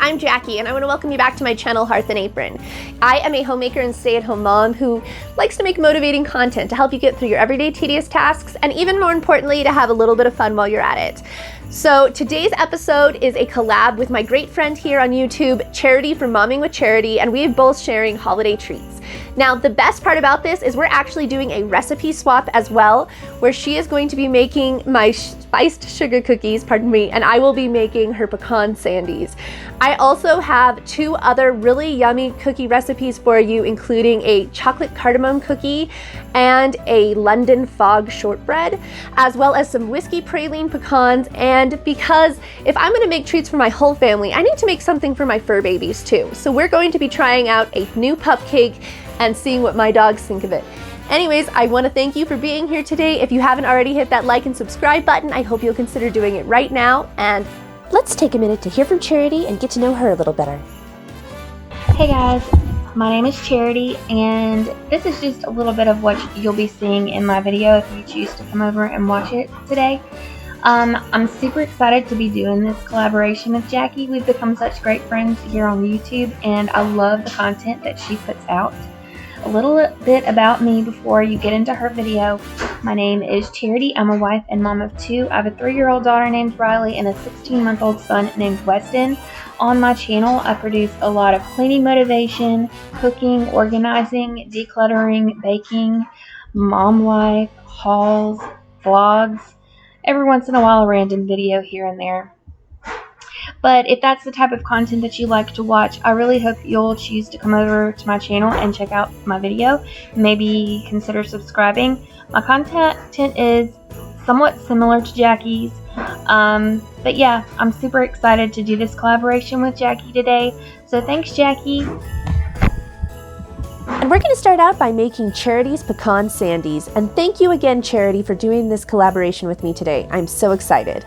I'm Jackie and I want to welcome you back to my channel, Hearth and Apron. I am a homemaker and stay-at-home mom who likes to make motivating content to help you get through your everyday tedious tasks and even more importantly, to have a little bit of fun while you're at it. So today's episode is a collab with my great friend here on YouTube, Charity from Momming with Charity, and we are both sharing holiday treats. Now, the best part about this is we're actually doing a recipe swap as well, where she is going to be making my spiced sugar cookies, pardon me, and I will be making her pecan sandies. I also have two other really yummy cookie recipes for you, including a chocolate cardamom cookie and a London fog shortbread, as well as some whiskey praline pecans. And because if I'm gonna make treats for my whole family, I need to make something for my fur babies too. So we're going to be trying out a new pup cake and seeing what my dogs think of it. Anyways, I want to thank you for being here today. If you haven't already hit that like and subscribe button, I hope you'll consider doing it right now. And let's take a minute to hear from Charity and get to know her a little better. Hey guys, my name is Charity, and this is just a little bit of what you'll be seeing in my video if you choose to come over and watch it today. I'm super excited to be doing this collaboration with Jackie. We've become such great friends here on YouTube, and I love the content that she puts out. A little bit about me before you get into her video. My name is Charity. I'm a wife and mom of two. I have a 3-year-old daughter named Riley and a 16-month-old son named Weston. On my channel, I produce a lot of cleaning motivation, cooking, organizing, decluttering, baking, mom life, hauls, vlogs, every once in a while a random video here and there. But if that's the type of content that you like to watch, I really hope you'll choose to come over to my channel and check out my video. Maybe consider subscribing. My content is somewhat similar to Jackie's. But yeah, I'm super excited to do this collaboration with Jackie today. So thanks, Jackie. And we're going to start out by making Charity's Pecan Sandies. And thank you again, Charity, for doing this collaboration with me today. I'm so excited.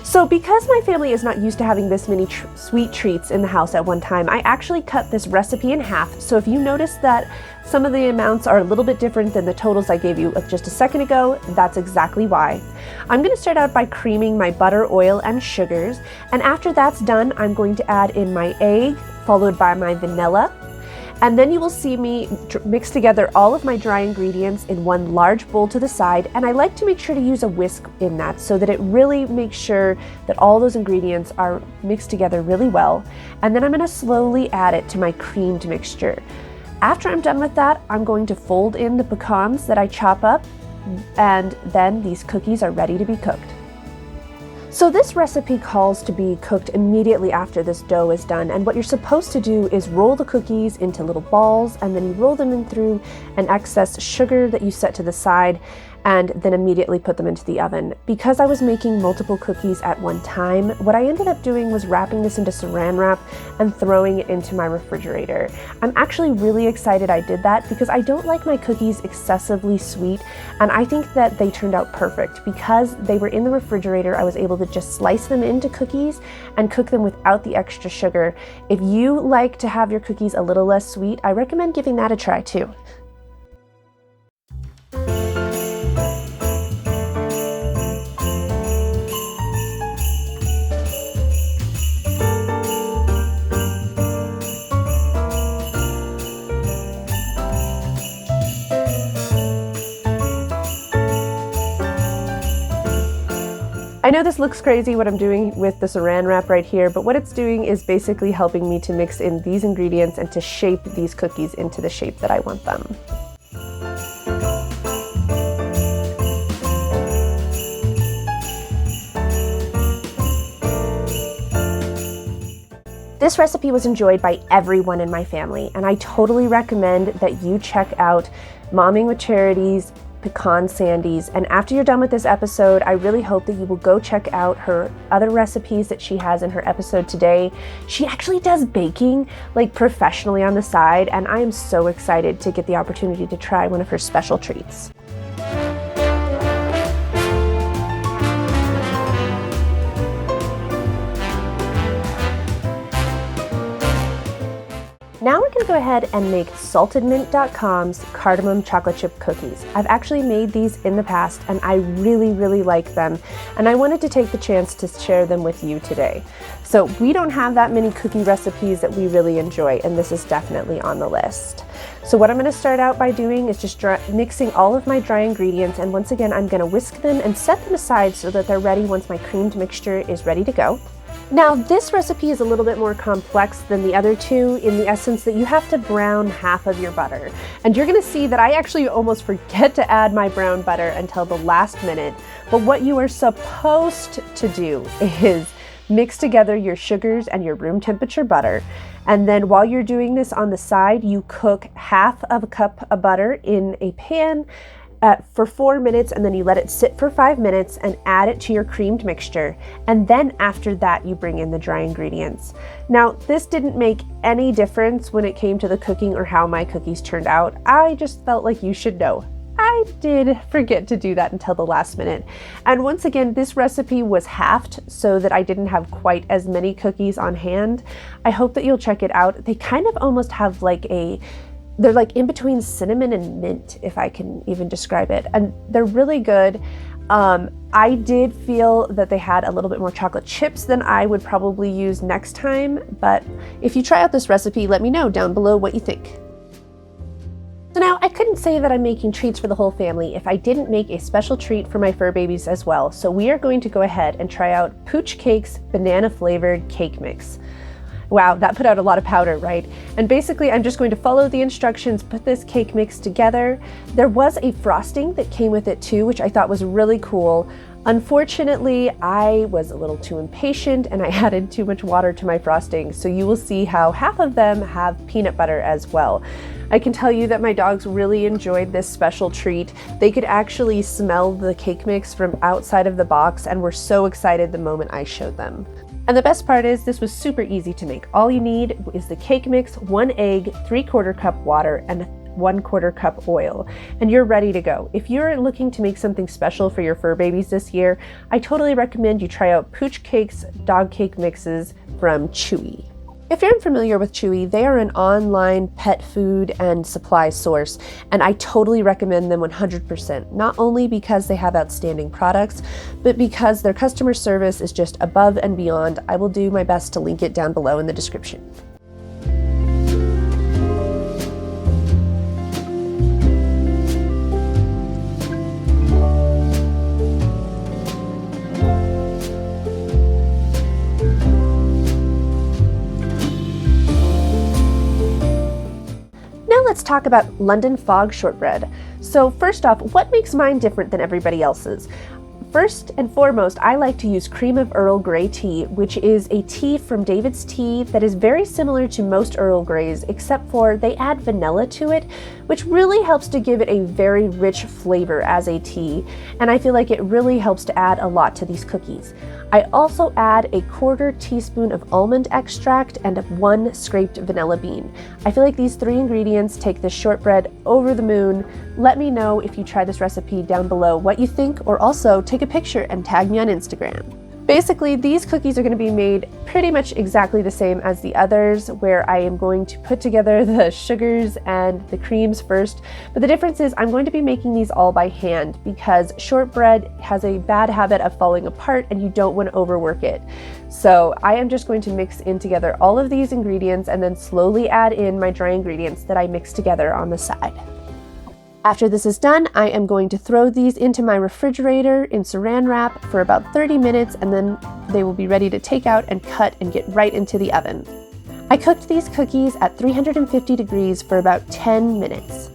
So because my family is not used to having this many sweet treats in the house at one time, I actually cut this recipe in half. So if you notice that some of the amounts are a little bit different than the totals I gave you just a second ago, that's exactly why. I'm going to start out by creaming my butter, oil, and sugars. And after that's done, I'm going to add in my egg, followed by my vanilla. And then you will see me mix together all of my dry ingredients in one large bowl to the side, and I like to make sure to use a whisk in that so that it really makes sure that all those ingredients are mixed together really well. And then I'm going to slowly add it to my creamed mixture. After I'm done with that, I'm going to fold in the pecans that I chop up, and then these cookies are ready to be cooked. So this recipe calls to be cooked immediately after this dough is done, and what you're supposed to do is roll the cookies into little balls, and then you roll them in through an excess sugar that you set to the side, and then immediately put them into the oven. Because I was making multiple cookies at one time, what I ended up doing was wrapping this into saran wrap and throwing it into my refrigerator. I'm actually really excited I did that because I don't like my cookies excessively sweet, and I think that they turned out perfect. Because they were in the refrigerator, I was able to just slice them into cookies and cook them without the extra sugar. If you like to have your cookies a little less sweet, I recommend giving that a try too. I know this looks crazy what I'm doing with the saran wrap right here, but what it's doing is basically helping me to mix in these ingredients and to shape these cookies into the shape that I want them. This recipe was enjoyed by everyone in my family, and I totally recommend that you check out Momming with Charity's Pecan Sandies. And after you're done with this episode, I really hope that you will go check out her other recipes that she has in her episode today. She actually does baking like professionally on the side, and I am so excited to get the opportunity to try one of her special treats. Now we're gonna go ahead and make saltedmint.com's cardamom chocolate chip cookies. I've actually made these in the past and I really like them, and I wanted to take the chance to share them with you today. So we don't have that many cookie recipes that we really enjoy, and this is definitely on the list. So what I'm gonna start out by doing is just mixing all of my dry ingredients, and once again I'm gonna whisk them and set them aside so that they're ready once my creamed mixture is ready to go. Now, this recipe is a little bit more complex than the other two in the essence that you have to brown half of your butter. And you're gonna see that I actually almost forget to add my brown butter until the last minute. But what you are supposed to do is mix together your sugars and your room temperature butter. And then while you're doing this on the side, you cook half of a cup of butter in a pan for 4 minutes, and then you let it sit for 5 minutes and add it to your creamed mixture. And then after that, you bring in the dry ingredients. Now, this didn't make any difference when it came to the cooking or how my cookies turned out. I just felt like you should know. I did forget to do that until the last minute. And once again, this recipe was halved so that I didn't have quite as many cookies on hand. I hope that you'll check it out. They kind of almost have like they're like in between cinnamon and mint, if I can even describe it. And they're really good. I did feel that they had a little bit more chocolate chips than I would probably use next time. But if you try out this recipe, let me know down below what you think. So now I couldn't say that I'm making treats for the whole family if I didn't make a special treat for my fur babies as well. So we are going to go ahead and try out Pooch Cake's banana flavored cake mix. Wow, that put out a lot of powder, right? And basically I'm just going to follow the instructions, put this cake mix together. There was a frosting that came with it too, which I thought was really cool. Unfortunately, I was a little too impatient and I added too much water to my frosting, so you will see how half of them have peanut butter as well. I can tell you that my dogs really enjoyed this special treat. They could actually smell the cake mix from outside of the box and were so excited the moment I showed them. And the best part is this was super easy to make. All you need is the cake mix, 1 egg, 3/4 cup water, and 1/4 cup oil, and you're ready to go. If you're looking to make something special for your fur babies this year, I totally recommend you try out Pooch Cake's dog cake mixes from Chewy. If you're unfamiliar with Chewy, they are an online pet food and supply source, and I totally recommend them 100%, not only because they have outstanding products, but because their customer service is just above and beyond. I will do my best to link it down below in the description. Let's talk about London Fog shortbread. So first off, what makes mine different than everybody else's? First and foremost, I like to use cream of Earl Grey tea, which is a tea from David's Tea that is very similar to most Earl Greys, except for they add vanilla to it, which really helps to give it a very rich flavor as a tea, and I feel like it really helps to add a lot to these cookies. I also add a 1/4 teaspoon of almond extract and 1 scraped vanilla bean. I feel like these 3 ingredients take this shortbread over the moon. Let me know if you try this recipe down below what you think, or also take a picture and tag me on Instagram. Basically, these cookies are going to be made pretty much exactly the same as the others, where I am going to put together the sugars and the creams first. But the difference is I'm going to be making these all by hand because shortbread has a bad habit of falling apart and you don't want to overwork it. So I am just going to mix in together all of these ingredients and then slowly add in my dry ingredients that I mix together on the side. After this is done, I am going to throw these into my refrigerator in saran wrap for about 30 minutes, and then they will be ready to take out and cut and get right into the oven. I cooked these cookies at 350 degrees for about 10 minutes.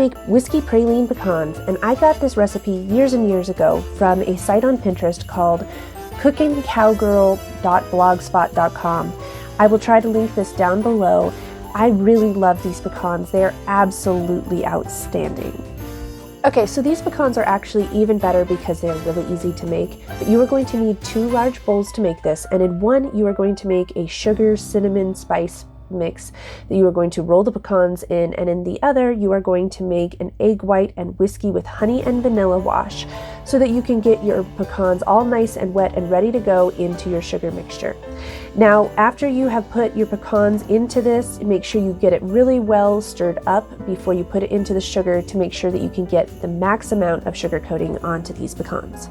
make whiskey praline pecans, and I got this recipe years and years ago from a site on Pinterest called cookingcowgirl.blogspot.com. I will try to link this down below. I really love these pecans. They are absolutely outstanding. Okay, so these pecans are actually even better because they are really easy to make, but you are going to need 2 large bowls to make this, and in one you are going to make a sugar, cinnamon, spice mix that you are going to roll the pecans in, and in the other you are going to make an egg white and whiskey with honey and vanilla wash so that you can get your pecans all nice and wet and ready to go into your sugar mixture. Now, after you have put your pecans into this, make sure you get it really well stirred up before you put it into the sugar to make sure that you can get the max amount of sugar coating onto these pecans.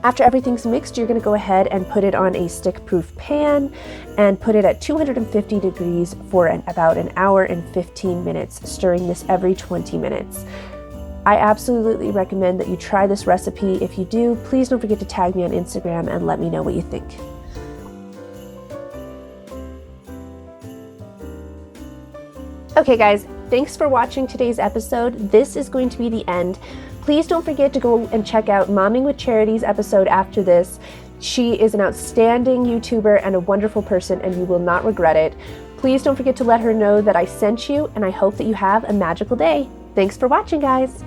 After everything's mixed, you're going to go ahead and put it on a stick-proof pan and put it at 250 degrees for about an hour and 15 minutes, stirring this every 20 minutes. I absolutely recommend that you try this recipe. If you do, please don't forget to tag me on Instagram and let me know what you think. Okay guys, thanks for watching today's episode. This is going to be the end. Please don't forget to go and check out Momming with Charity's episode after this. She is an outstanding YouTuber and a wonderful person, and you will not regret it. Please don't forget to let her know that I sent you, and I hope that you have a magical day. Thanks for watching, guys.